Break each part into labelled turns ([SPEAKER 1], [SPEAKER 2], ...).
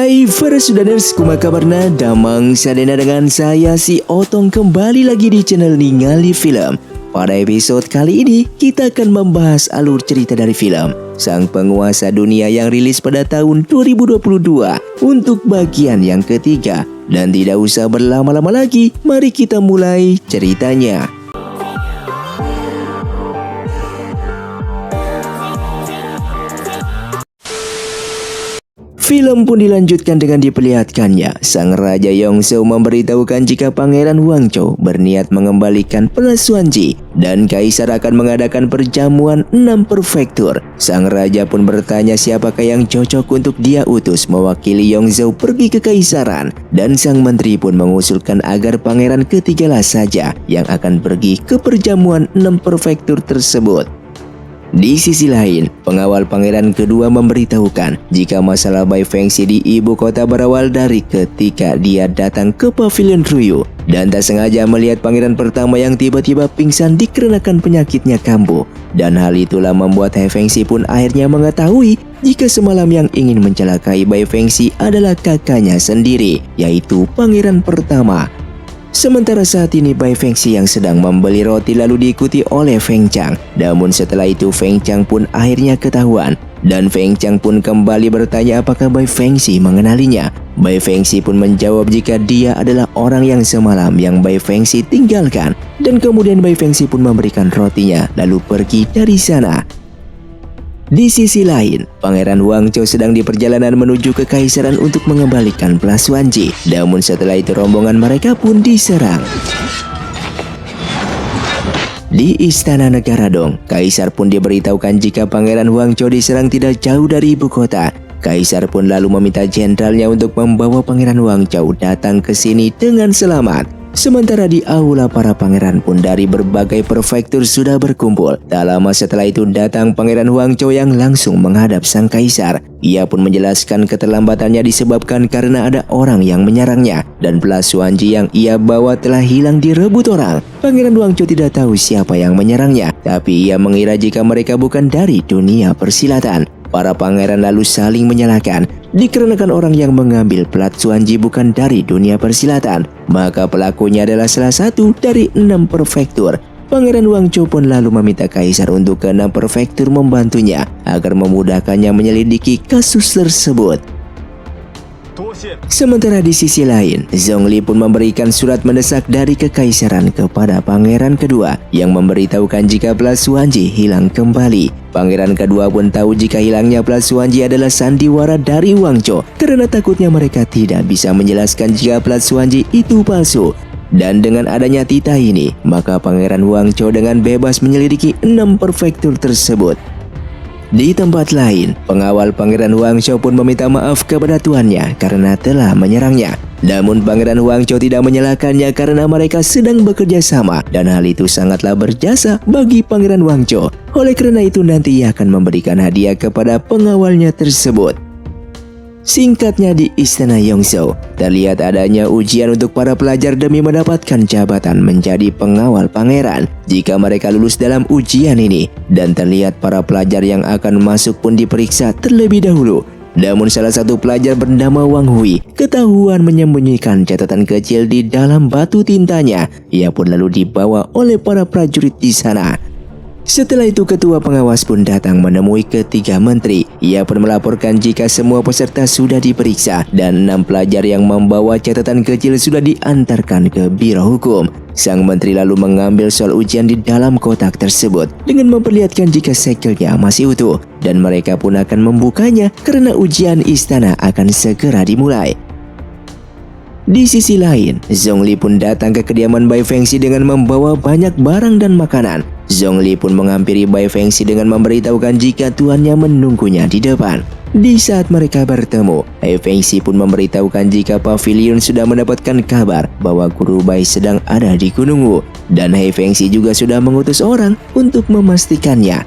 [SPEAKER 1] Hai para Sudaners, kumaha kabarna? Damang sadena dengan saya si Otong kembali lagi di channel Ningali Film. Pada episode kali ini kita akan membahas alur cerita dari film Sang Penguasa Dunia yang rilis pada tahun 2022 untuk bagian yang ketiga. Dan tidak usah berlama-lama lagi, mari kita mulai ceritanya. Film pun dilanjutkan dengan diperlihatkannya Sang Raja Yongzhou memberitahukan jika Pangeran Huangzhou berniat mengembalikan Pelasuanji dan Kaisar akan mengadakan perjamuan 6 prefektur. Sang Raja pun bertanya siapakah yang cocok untuk dia utus mewakili Yongzhou pergi ke Kaisaran, dan Sang Menteri pun mengusulkan agar Pangeran ketigalah saja yang akan pergi ke perjamuan 6 prefektur tersebut. Di sisi lain, pengawal pangeran kedua memberitahukan jika masalah Bai Fengxi di ibu kota berawal dari ketika dia datang ke pavilion Ruyu dan tak sengaja melihat pangeran pertama yang tiba-tiba pingsan dikarenakan penyakitnya kambuh. Dan hal itulah membuat Hai Fengxi pun akhirnya mengetahui jika semalam yang ingin mencelakai Bai Fengxi adalah kakaknya sendiri, yaitu pangeran pertama. Sementara saat ini Bai Fengxi yang sedang membeli roti lalu diikuti oleh Feng Chang. Namun setelah itu Feng Chang pun akhirnya ketahuan. Dan Feng Chang pun kembali bertanya apakah Bai Fengxi mengenalinya. Bai Fengxi pun menjawab jika dia adalah orang yang semalam yang Bai Fengxi tinggalkan. Dan kemudian Bai Fengxi pun memberikan rotinya lalu pergi dari sana. Di sisi lain, Pangeran Huangzhou sedang di perjalanan menuju ke Kaisaran untuk mengembalikan Pelasuanji. Namun setelah itu rombongan mereka pun diserang. Di Istana Negara Dong, Kaisar pun diberitahukan jika Pangeran Huangzhou diserang tidak jauh dari ibu kota. Kaisar pun lalu meminta jenderalnya untuk membawa Pangeran Huangzhou datang ke sini dengan selamat. Sementara di aula para pangeran pun dari berbagai prefektur sudah berkumpul. Tak lama setelah itu datang Pangeran Huangzhou yang langsung menghadap sang kaisar. Ia pun menjelaskan keterlambatannya disebabkan karena ada orang yang menyerangnya dan Pelasuanji yang ia bawa telah hilang direbut orang. Pangeran Huangzhou tidak tahu siapa yang menyerangnya, tapi ia mengira jika mereka bukan dari dunia persilatan. Para pangeran lalu saling menyalahkan dikarenakan orang yang mengambil Pelasuanji bukan dari dunia persilatan, maka pelakunya adalah salah satu dari 6 prefektur. Pangeran Huangzhou pun lalu meminta Kaisar untuk ke 6 prefektur membantunya agar memudahkannya menyelidiki kasus tersebut. Sementara di sisi lain, Zhongli pun memberikan surat mendesak dari kekaisaran kepada pangeran kedua yang memberitahukan jika Pelasuanji hilang kembali. Pangeran kedua pun tahu jika hilangnya Pelasuanji adalah sandiwara dari Huangzhou karena takutnya mereka tidak bisa menjelaskan jika Pelasuanji itu palsu. Dan dengan adanya titah ini, maka Pangeran Huangzhou dengan bebas menyelidiki 6 prefektur tersebut. Di tempat lain, pengawal Pangeran Huangzhou pun meminta maaf kepada tuannya karena telah menyerangnya. Namun Pangeran Huangzhou tidak menyalahkannya karena mereka sedang bekerja sama dan hal itu sangatlah berjasa bagi Pangeran Huangzhou. Oleh karena itu nanti ia akan memberikan hadiah kepada pengawalnya tersebut. Singkatnya di Istana Yongzhou, terlihat adanya ujian untuk para pelajar demi mendapatkan jabatan menjadi pengawal pangeran jika mereka lulus dalam ujian ini. Dan terlihat para pelajar yang akan masuk pun diperiksa terlebih dahulu. Namun salah satu pelajar bernama Wang Hui ketahuan menyembunyikan catatan kecil di dalam batu tintanya. Ia pun lalu dibawa oleh para prajurit di sana. Setelah itu ketua pengawas pun datang menemui ketiga menteri. Ia pun melaporkan jika semua peserta sudah diperiksa dan 6 pelajar yang membawa catatan kecil sudah diantarkan ke biro hukum. Sang menteri lalu mengambil soal ujian di dalam kotak tersebut dengan memperlihatkan jika segelnya masih utuh dan mereka pun akan membukanya karena ujian istana akan segera dimulai. Di sisi lain, Zhongli pun datang ke kediaman Bai Fengxi dengan membawa banyak barang dan makanan. Zhongli pun menghampiri Bai Fengxi dengan memberitahukan jika tuannya menunggunya di depan. Di saat mereka bertemu, Hai Fengxi pun memberitahukan jika pavilion sudah mendapatkan kabar bahwa guru Bai sedang ada di Gunung Wu. Dan Hai Fengxi juga sudah mengutus orang untuk memastikannya.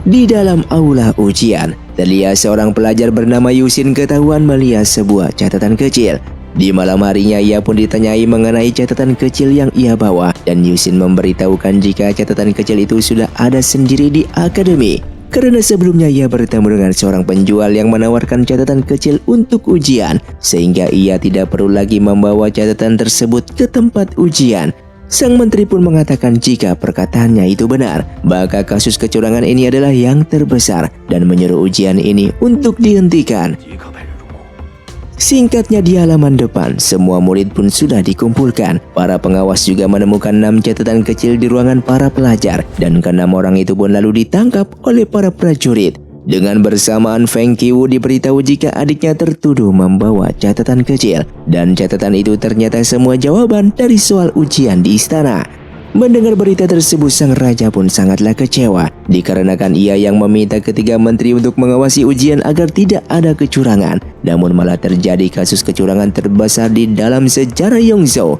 [SPEAKER 1] Di dalam aula ujian, terlihat seorang pelajar bernama Yusin ketahuan melihat sebuah catatan kecil. Di malam harinya ia pun ditanyai mengenai catatan kecil yang ia bawa dan Yusin memberitahukan jika catatan kecil itu sudah ada sendiri di akademi. karena sebelumnya ia bertemu dengan seorang penjual yang menawarkan catatan kecil untuk ujian, sehingga ia tidak perlu lagi membawa catatan tersebut ke tempat ujian. Sang menteri pun mengatakan jika perkataannya itu benar, maka kasus kecurangan ini adalah yang terbesar dan menyuruh ujian ini untuk dihentikan. Singkatnya di halaman depan, semua murid pun sudah dikumpulkan. Para pengawas juga menemukan 6 catatan kecil di ruangan para pelajar, dan ke-6 orang itu pun lalu ditangkap oleh para prajurit. Dengan bersamaan, Feng Qiwu diberitahu jika adiknya tertuduh membawa catatan kecil, dan catatan itu ternyata semua jawaban dari soal ujian di istana. Mendengar berita tersebut, sang raja pun sangatlah kecewa, dikarenakan ia yang meminta ketiga menteri untuk mengawasi ujian agar tidak ada kecurangan. Namun malah terjadi kasus kecurangan terbesar di dalam sejarah Yongzhou.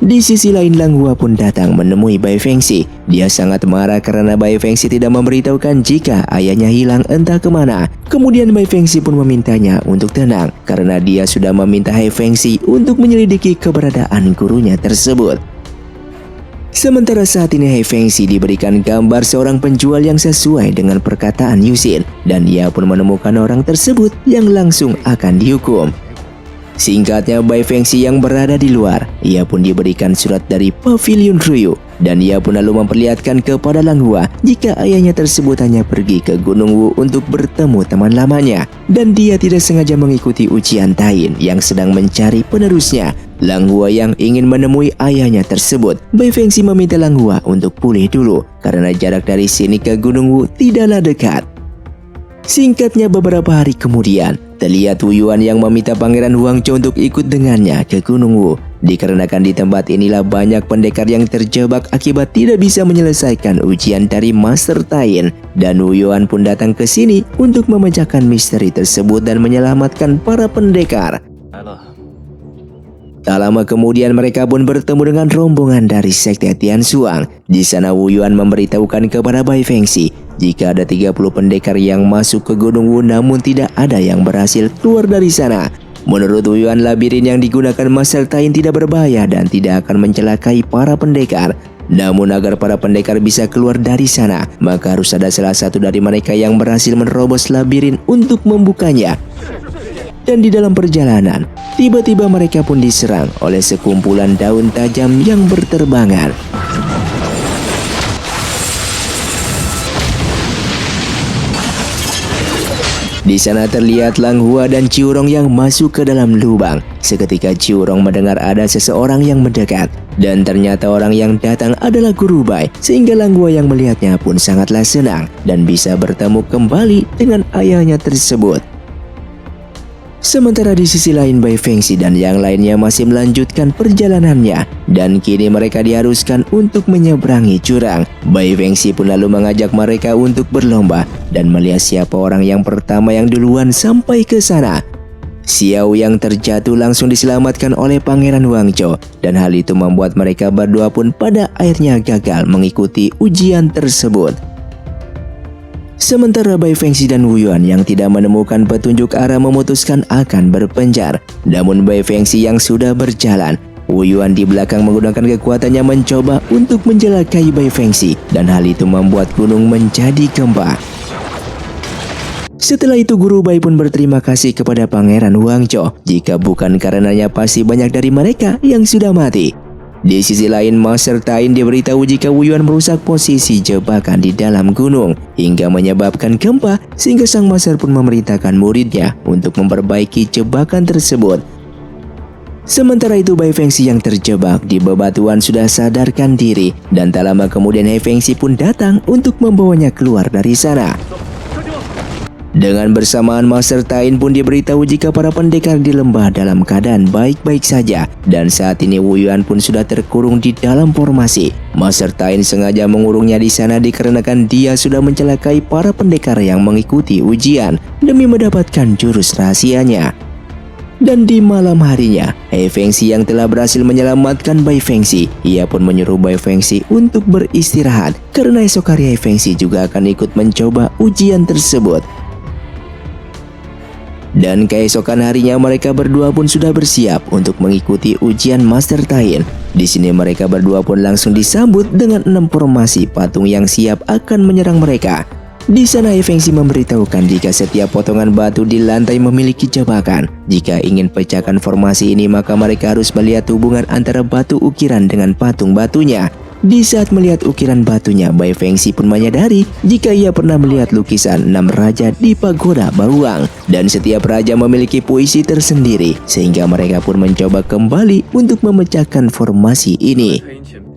[SPEAKER 1] Di sisi lain, Lang Hua pun datang menemui Bai Fengxi. Dia sangat marah karena Bai Fengxi tidak memberitahukan jika ayahnya hilang entah kemana. Kemudian Bai Fengxi pun memintanya untuk tenang karena dia sudah meminta Hai Fengxi untuk menyelidiki keberadaan gurunya tersebut. Sementara saat ini Hai Fengxi diberikan gambar seorang penjual yang sesuai dengan perkataan Yuxin, dan ia pun menemukan orang tersebut yang langsung akan dihukum. Singkatnya, Bai Fengxi yang berada di luar, ia pun diberikan surat dari Pavilion Ryu, dan ia pun lalu memperlihatkan kepada Lang Hua jika ayahnya tersebut hanya pergi ke Gunung Wu untuk bertemu teman lamanya, dan dia tidak sengaja mengikuti ujian Tain yang sedang mencari penerusnya. Lang Hua yang ingin menemui ayahnya tersebut, Bai Fengxi meminta Lang Hua untuk pulih dulu karena jarak dari sini ke Gunung Wu tidaklah dekat. Singkatnya, beberapa hari kemudian, terlihat Wu Yuan yang meminta Pangeran Huangzhou untuk ikut dengannya ke Gunung Wu. Dikarenakan di tempat inilah banyak pendekar yang terjebak akibat tidak bisa menyelesaikan ujian dari Master Tain. Dan Wu Yuan pun datang ke sini untuk memecahkan misteri tersebut dan menyelamatkan para pendekar. Tak lama kemudian mereka pun bertemu dengan rombongan dari Sekte Tianshuang. Di sana Wu Yuan memberitahukan kepada Bai Fengxi jika ada 30 pendekar yang masuk ke Gunung Wu namun tidak ada yang berhasil keluar dari sana. Menurut Wu Yuan, labirin yang digunakan Master Tain tidak berbahaya dan tidak akan mencelakai para pendekar. Namun agar para pendekar bisa keluar dari sana, maka harus ada salah satu dari mereka yang berhasil menerobos labirin untuk membukanya. Dan di dalam perjalanan, tiba-tiba mereka pun diserang oleh sekumpulan daun tajam yang berterbangan. Di sana terlihat Lang Hua dan Ciurong yang masuk ke dalam lubang. Seketika Ciurong mendengar ada seseorang yang mendekat, dan ternyata orang yang datang adalah Guru Bai, sehingga Lang Hua yang melihatnya pun sangatlah senang dan bisa bertemu kembali dengan ayahnya tersebut. Sementara di sisi lain, Bai Fengxi dan yang lainnya masih melanjutkan perjalanannya, dan kini mereka diharuskan untuk menyeberangi jurang. Bai Fengxi pun lalu mengajak mereka untuk berlomba dan melihat siapa orang yang pertama yang duluan sampai ke sana. Xiao yang terjatuh langsung diselamatkan oleh Pangeran Huangzhou, dan hal itu membuat mereka berdua pun pada akhirnya gagal mengikuti ujian tersebut. Sementara Bai Fengxi dan Wu Yuan yang tidak menemukan petunjuk arah memutuskan akan berpencar. Namun Bai Fengxi yang sudah berjalan, Wu Yuan di belakang menggunakan kekuatannya mencoba untuk menjelakai Bai Fengxi, dan hal itu membuat gunung menjadi gempa. Setelah itu Guru Bai pun berterima kasih kepada Pangeran Huangzhou. Jika bukan karenanya pasti banyak dari mereka yang sudah mati. Di sisi lain, Master Tain diberitahu jika Wu Yuan merusak posisi jebakan di dalam gunung hingga menyebabkan gempa, sehingga sang master pun memerintahkan muridnya untuk memperbaiki jebakan tersebut. Sementara itu Bai Fengxi yang terjebak di bebatuan sudah sadarkan diri, dan tak lama kemudian Hai Fengxi pun datang untuk membawanya keluar dari sana. Dengan bersamaan Master Tain pun diberitahu jika para pendekar di lembah dalam keadaan baik-baik saja, dan saat ini Wu Yuan pun sudah terkurung di dalam formasi. Master Tain sengaja mengurungnya di sana dikarenakan dia sudah mencelakai para pendekar yang mengikuti ujian demi mendapatkan jurus rahasianya. Dan di malam harinya, Hai Fengxi yang telah berhasil menyelamatkan Bai Fengxi, ia pun menyuruh Bai Fengxi untuk beristirahat karena esok hari Hai Fengxi juga akan ikut mencoba ujian tersebut. Dan keesokan harinya mereka berdua pun sudah bersiap untuk mengikuti ujian Master Tain. Di sini mereka berdua pun langsung disambut dengan 6 formasi patung yang siap akan menyerang mereka. Di sana Feng Xi memberitahukan jika setiap potongan batu di lantai memiliki jebakan. Jika ingin pecahkan formasi ini maka mereka harus melihat hubungan antara batu ukiran dengan patung batunya. Di saat melihat ukiran batunya, Bai Feng Xi pun menyadari jika ia pernah melihat lukisan 6 raja di pagoda Bawang. Dan setiap raja memiliki puisi tersendiri, sehingga mereka pun mencoba kembali untuk memecahkan formasi ini.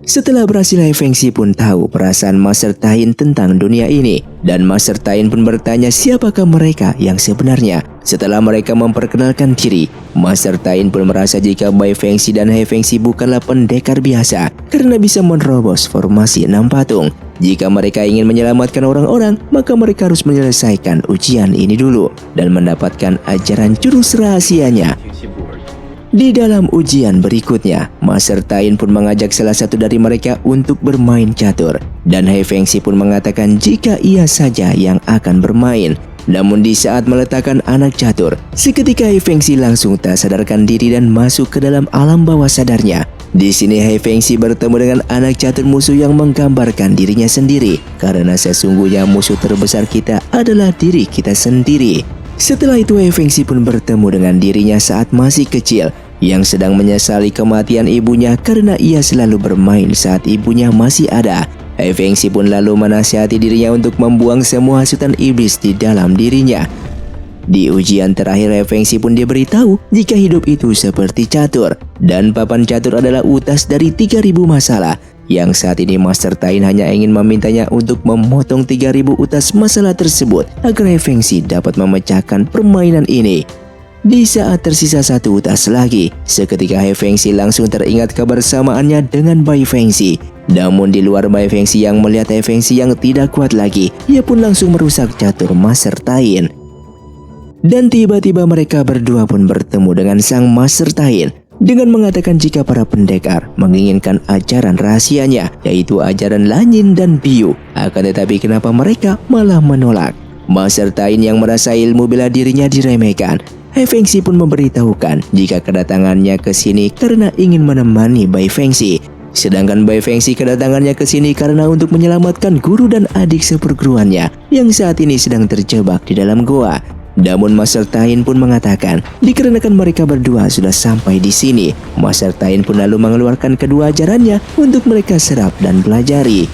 [SPEAKER 1] Setelah berhasil, Feng Xi pun tahu perasaan Master Tain tentang dunia ini. Dan Master Tain pun bertanya siapakah mereka yang sebenarnya. Setelah mereka memperkenalkan diri, Master Tain pun merasa jika Bai Feng Xi dan Feng Xi bukanlah pendekar biasa karena bisa menerobos formasi 6 patung. Jika mereka ingin menyelamatkan orang-orang, maka mereka harus menyelesaikan ujian ini dulu dan mendapatkan ajaran jurus rahasianya. Di dalam ujian berikutnya, Master Tain pun mengajak salah satu dari mereka untuk bermain catur. Dan Feng Xi pun mengatakan jika ia saja yang akan bermain. Namun di saat meletakkan anak catur, seketika Feng Xi langsung tak sadarkan diri dan masuk ke dalam alam bawah sadarnya. Di sini Feng Xi bertemu dengan anak catur musuh yang menggambarkan dirinya sendiri. Karena sesungguhnya musuh terbesar kita adalah diri kita sendiri. Setelah itu Feng Xi pun bertemu dengan dirinya saat masih kecil yang sedang menyesali kematian ibunya karena ia selalu bermain saat ibunya masih ada. Feng Xi pun lalu menasihati dirinya untuk membuang semua hasutan iblis di dalam dirinya. Di ujian terakhir Feng Xi pun diberitahu jika hidup itu seperti catur dan papan catur adalah utas dari 3000 masalah. Yang saat ini Master Tain hanya ingin memintanya untuk memotong 3000 utas masalah tersebut agar Feng Xi dapat memecahkan permainan ini. Di saat tersisa 1 utas lagi, seketika Feng Xi langsung teringat kebersamaannya dengan Bai Feng Xi. Namun di luar Bai Feng Xi yang melihat Feng Xi yang tidak kuat lagi, ia pun langsung merusak catur Master Tain. Dan tiba-tiba mereka berdua pun bertemu dengan sang Master Tain dengan mengatakan jika para pendekar menginginkan ajaran rahasianya, yaitu ajaran Lanyin dan Biu. Akan tetapi kenapa mereka malah menolak? Master Tain yang merasa ilmu bela dirinya diremehkan, Feng Xi pun memberitahukan jika kedatangannya ke sini karena ingin menemani Bai Feng Xi. Sedangkan Bai Feng Xi kedatangannya ke sini karena untuk menyelamatkan guru dan adik seperguruannya yang saat ini sedang terjebak di dalam goa. Namun Master Tain pun mengatakan dikarenakan mereka berdua sudah sampai di sini, Master Tain pun lalu mengeluarkan kedua ajarannya untuk mereka serap dan pelajari.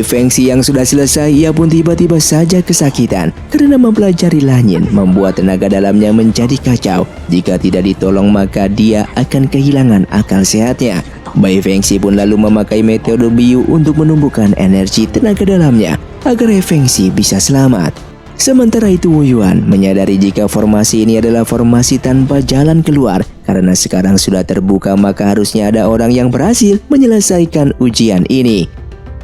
[SPEAKER 1] Feng Xi yang sudah selesai, ia pun tiba-tiba saja kesakitan karena mempelajari Lanyin membuat tenaga dalamnya menjadi kacau. Jika tidak ditolong maka dia akan kehilangan akal sehatnya. Bai Feng Xi pun lalu memakai metode Biu untuk menumbuhkan energi tenaga dalamnya agar Feng Xi bisa selamat. Sementara itu Wu Yuan menyadari jika formasi ini adalah formasi tanpa jalan keluar. Karena sekarang sudah terbuka maka harusnya ada orang yang berhasil menyelesaikan ujian ini.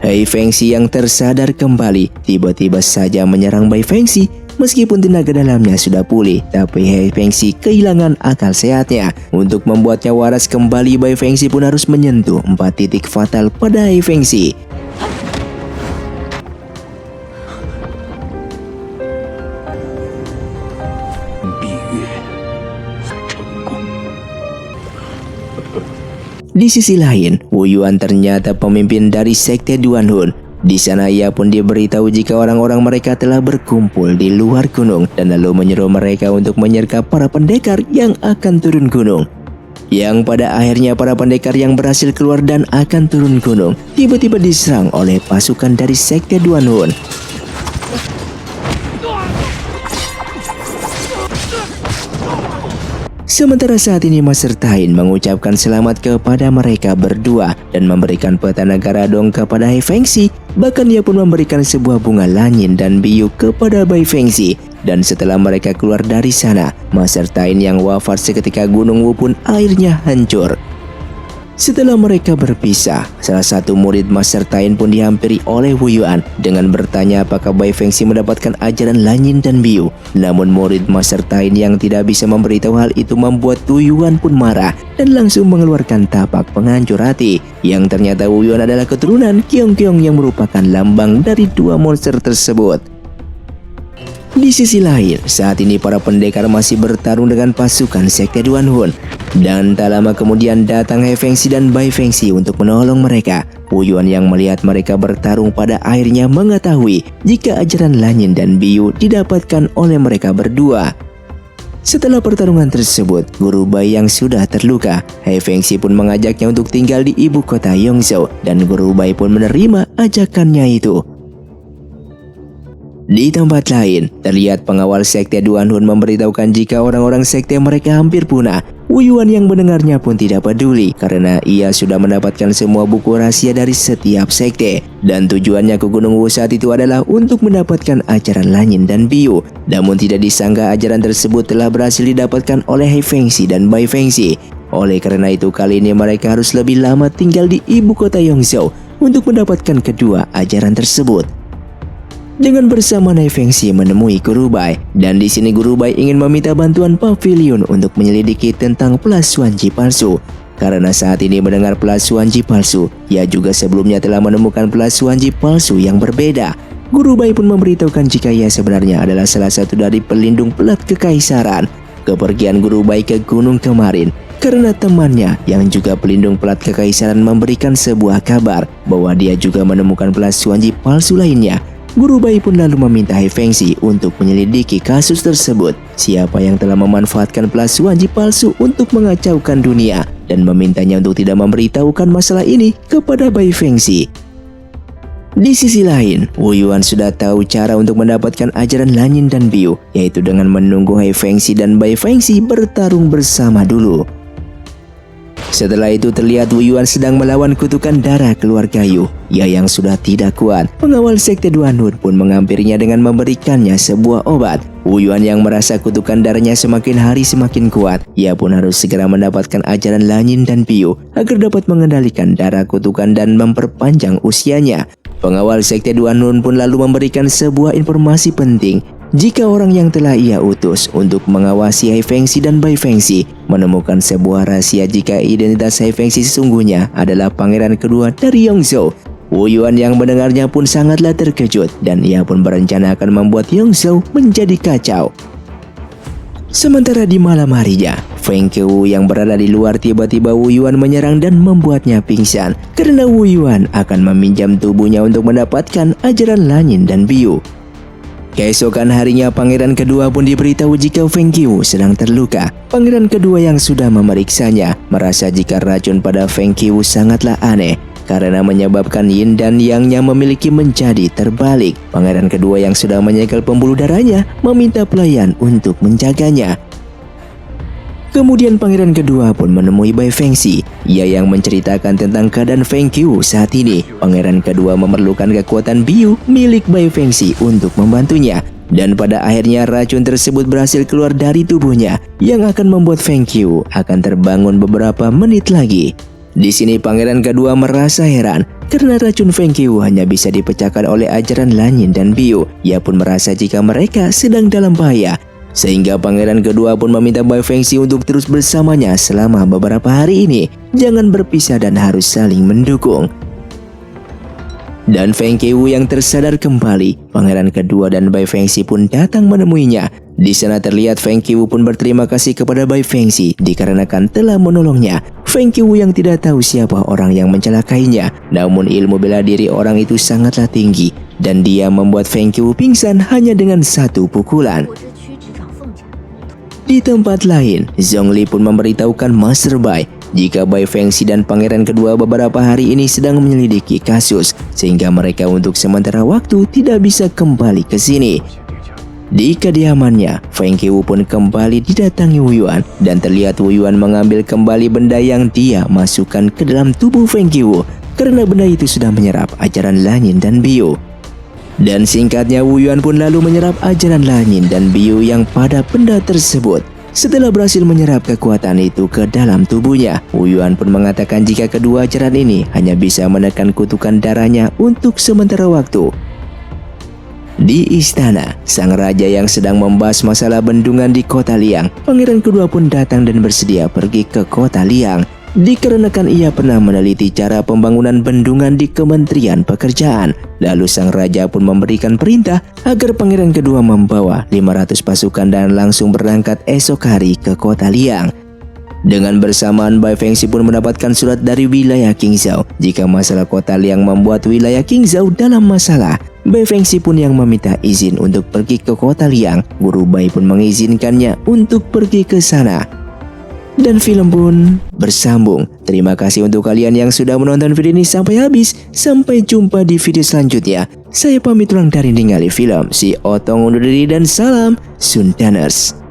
[SPEAKER 1] Feng Xi yang tersadar kembali tiba-tiba saja menyerang Bai Feng Xi. Meskipun tenaga dalamnya sudah pulih, tapi Feng Xi kehilangan akal sehatnya. Untuk membuatnya waras kembali, Bai Feng Xi pun harus menyentuh 4 titik fatal pada Feng Xi. Di sisi lain, Wu Yuan ternyata pemimpin dari sekte Duanhun. Di sana ia pun diberitahu jika orang-orang mereka telah berkumpul di luar gunung dan lalu menyuruh mereka untuk menyergap para pendekar yang akan turun gunung. Yang pada akhirnya para pendekar yang berhasil keluar dan akan turun gunung tiba-tiba diserang oleh pasukan dari sekte Duanhun. Sementara saat ini Master Tain mengucapkan selamat kepada mereka berdua dan memberikan peta negara Dong kepada Feng Xi. Bahkan ia pun memberikan sebuah bunga Lanyin dan Biu kepada Bai Feng Xi. Dan setelah mereka keluar dari sana, Master Tain yang wafat seketika Gunung Wu pun akhirnya hancur. Setelah mereka berpisah, salah satu murid Master Tain pun dihampiri oleh Wu Yuan dengan bertanya apakah Bai Fengxi mendapatkan ajaran Lanyin dan Biu. Namun murid Master Tain yang tidak bisa memberitahu hal itu membuat Wu Yuan pun marah dan langsung mengeluarkan tapak penghancur hati. Yang ternyata Wu Yuan adalah keturunan Qiong Qiong yang merupakan lambang dari dua monster tersebut. Di sisi lain, saat ini para pendekar masih bertarung dengan pasukan Sekte Duanhun. Dan tak lama kemudian datang He Fengxi dan Bai Fengxi untuk menolong mereka. Wu Yuan yang melihat mereka bertarung pada akhirnya mengetahui jika ajaran Lanyin dan Biu didapatkan oleh mereka berdua. Setelah pertarungan tersebut, Guru Bai yang sudah terluka, He Fengxi pun mengajaknya untuk tinggal di ibu kota Yongzhou dan Guru Bai pun menerima ajakannya itu. Di tempat lain, terlihat pengawal Sekte Duanhun memberitahukan jika orang-orang sekte mereka hampir punah. Wu Yuan yang mendengarnya pun tidak peduli karena ia sudah mendapatkan semua buku rahasia dari setiap sekte. Dan tujuannya ke Gunung Wu saat itu adalah untuk mendapatkan ajaran Lanyin dan Biu. Namun tidak disangka ajaran tersebut telah berhasil didapatkan oleh He Fengxi dan Bai Fengxi. Oleh karena itu kali ini mereka harus lebih lama tinggal di ibu kota Yongzhou untuk mendapatkan kedua ajaran tersebut. Dengan bersama He Fengxi menemui Guru Bai, dan di sini Guru Bai ingin meminta bantuan Pavilion untuk menyelidiki tentang pelasuan Ji palsu. Karena saat ini mendengar pelasuan Ji palsu, ia juga sebelumnya telah menemukan pelasuan Ji palsu yang berbeda. Guru Bai pun memberitahukan jika ia sebenarnya adalah salah satu dari pelindung pelat kekaisaran. Kepergian Guru Bai ke gunung kemarin karena temannya yang juga pelindung pelat kekaisaran memberikan sebuah kabar bahwa dia juga menemukan pelasuan Ji palsu lainnya. Guru Bai pun lalu meminta He Fengxi untuk menyelidiki kasus tersebut. Siapa yang telah memanfaatkan pelasuan Ji palsu untuk mengacaukan dunia dan memintanya untuk tidak memberitahukan masalah ini kepada Bai Fengxi. Di sisi lain, Wu Yuan sudah tahu cara untuk mendapatkan ajaran Lanyin dan Biu, yaitu dengan menunggu He Fengxi dan Bai Fengxi bertarung bersama dulu. Setelah itu terlihat Wu Yuan sedang melawan kutukan darah keluarga Yu. Ia yang sudah tidak kuat, pengawal Sekte Duanhun pun menghampirinya dengan memberikannya sebuah obat. Wu Yuan yang merasa kutukan darahnya semakin hari semakin kuat, ia pun harus segera mendapatkan ajaran Lanyin dan Biu agar dapat mengendalikan darah kutukan dan memperpanjang usianya. Pengawal Sekte Duanhun pun lalu memberikan sebuah informasi penting. Jika orang yang telah ia utus untuk mengawasi He Fengxi dan Bai Fengxi menemukan sebuah rahasia jika identitas He Fengxi sesungguhnya adalah pangeran kedua dari Yongzhou. Wu Yuan yang mendengarnya pun sangatlah terkejut dan ia pun berencana akan membuat Yongzhou menjadi kacau. Sementara di malam harinya, Feng Kewu yang berada di luar tiba-tiba Wu Yuan menyerang dan membuatnya pingsan karena Wu Yuan akan meminjam tubuhnya untuk mendapatkan ajaran Lanyin dan Biu. Keesokan harinya pangeran kedua pun diberitahu jika Feng Qiu sedang terluka. Pangeran kedua yang sudah memeriksanya merasa jika racun pada Feng Qiu sangatlah aneh karena menyebabkan yin dan yang-nya memiliki menjadi terbalik. Pangeran kedua yang sudah menyegel pembuluh darahnya meminta pelayan untuk menjaganya. Kemudian pangeran kedua pun menemui Bai Fengxi. Ia yang menceritakan tentang keadaan Feng Qiu saat ini. Pangeran kedua memerlukan kekuatan Biu milik Bai Fengxi untuk membantunya. Dan pada akhirnya racun tersebut berhasil keluar dari tubuhnya yang akan membuat Feng Qiu akan terbangun beberapa menit lagi. Di sini pangeran kedua merasa heran karena racun Feng Qiu hanya bisa dipecahkan oleh ajaran Lanyin dan Biu. Ia pun merasa jika mereka sedang dalam bahaya. Sehingga pangeran kedua pun meminta Bai Fengxi untuk terus bersamanya selama beberapa hari ini. Jangan berpisah dan harus saling mendukung. Dan Feng Qiu yang tersadar kembali, pangeran kedua dan Bai Fengxi pun datang menemuinya. Di sana terlihat Feng Qiu pun berterima kasih kepada Bai Fengxi dikarenakan telah menolongnya. Feng Qiu yang tidak tahu siapa orang yang mencelakainya, namun ilmu bela diri orang itu sangatlah tinggi dan dia membuat Feng Qiu pingsan hanya dengan satu pukulan. Di tempat lain, Zhongli pun memberitahukan Master Bai jika Bai Fengxi dan pangeran kedua beberapa hari ini sedang menyelidiki kasus sehingga mereka untuk sementara waktu tidak bisa kembali ke sini. Di kediamannya, Feng Qiu pun kembali didatangi Wu Yuan dan terlihat Wu Yuan mengambil kembali benda yang dia masukkan ke dalam tubuh Feng Qiu karena benda itu sudah menyerap ajaran Lanyin dan Biu. Dan singkatnya Wu Yuan pun lalu menyerap ajaran Lanyin dan Biu yang pada benda tersebut. setelah berhasil menyerap kekuatan itu ke dalam tubuhnya. Wu Yuan pun mengatakan jika kedua ajaran ini hanya bisa menekan kutukan darahnya untuk sementara waktu. Di istana, sang raja yang sedang membahas masalah bendungan di kota Liang, pangeran kedua pun datang dan bersedia pergi ke kota Liang. Dikarenakan ia pernah meneliti cara pembangunan bendungan di Kementerian Pekerjaan. Lalu sang raja pun memberikan perintah agar pangeran kedua membawa 500 pasukan dan langsung berangkat esok hari ke kota Liang. Dengan bersamaan, Bai Fengxi pun mendapatkan surat dari wilayah Qingzhou jika masalah kota Liang membuat wilayah Qingzhou dalam masalah. Bai Fengxi pun yang meminta izin untuk pergi ke kota Liang. Guru Bai pun mengizinkannya untuk pergi ke sana. Dan film pun bersambung. Terima kasih untuk kalian yang sudah menonton video ini sampai habis. Sampai jumpa di video selanjutnya. Saya pamit ulang dari Ningali Film. Si Otong undur diri dan salam Sundaners.